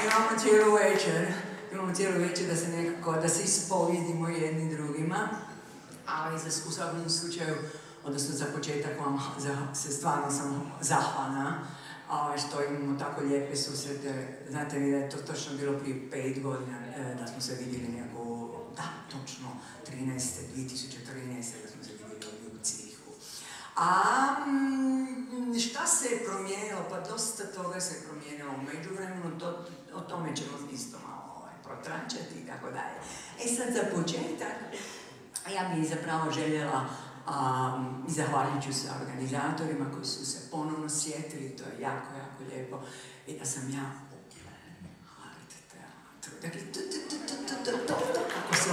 Imamo cijelu večer da se nekako, da se ispovidimo jedni drugima, ali u svakom slučaju, odnosno za početak vam se stvarno sam zahvalna što imamo tako lijepe susrete. Znate mi da je to točno bilo prije 5 godina da smo se vidjeli nekako, da, točno 2013. da smo se vidjeli u Cirihu. A šta se je promijenilo? Pa dosta toga se je promijenilo u međuvremenu, o tome ćemo isto malo protračati i tako dalje. E sad za početak, ja bih zapravo željela i zahvalit ću se organizatorima koji su se ponovno sjetili, to je jako, jako lijepo, i da sam ja Art teatru. Dakle, kako se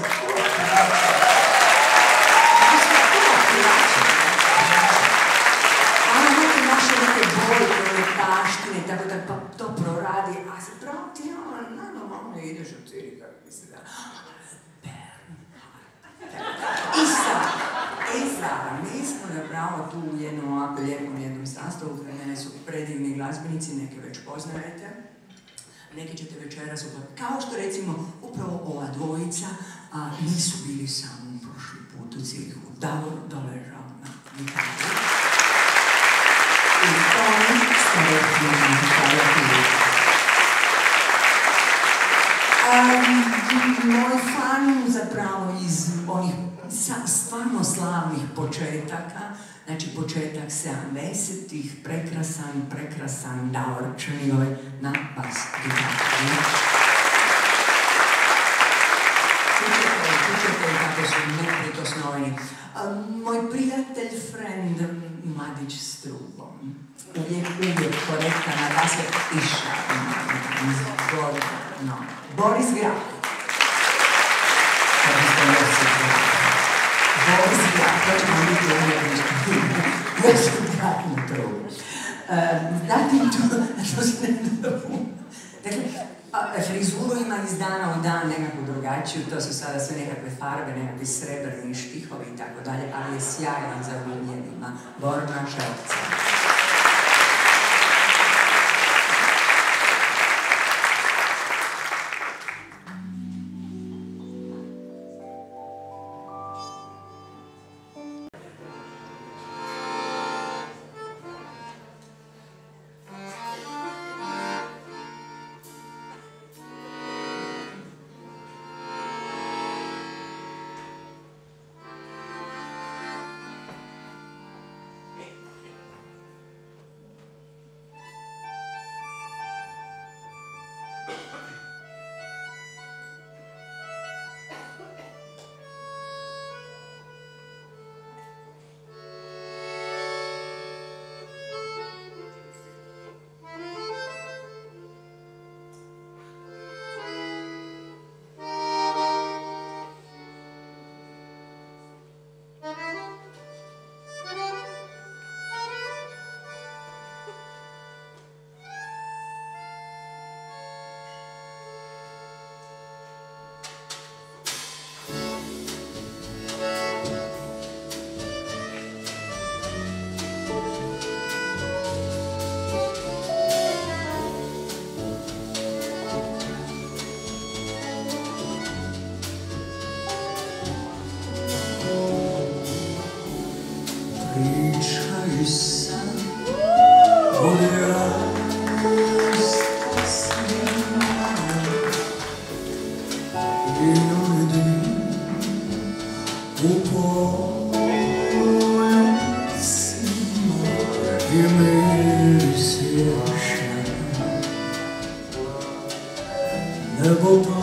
naše neke boje, taštine, tako da pa to proradi, a zapravo ti normalno ideš u Cirih, kako bi se da... I sada, mi smo zapravo tu u jednom ovako lijepom jednom sastavu, kraj mene su predivni glazbenici, neke već poznajete, neki ćete večeras upoznati. Kao što recimo upravo ova dvojica nisu bili samo prošli put u Cirihu, Davor doležao na gitaru. I Toni Starotni na klavijaturi. Moj fan zapravo iz onih stvarno slavnih početaka, znači početak 70-ih, prekrasan Davor Črnigoj na bas gitaru. Čućete kako su neprikosnoveni. Moj prijatelj, friend Madić Strubom, uvijek korektan, a da se iša. Boris Grah. Boris Grah, to ćemo biti umjetnički. Još u Grahnu trubu. Zatim to se ne dobu. Dakle, frizuru ima iz dana u dan nekakvu drugačiju, to su sada sve nekakve farbe, nekakvi srebrni štihovi i tako dalje, ali je sjajan za gumljenima. Borna Šelca. Never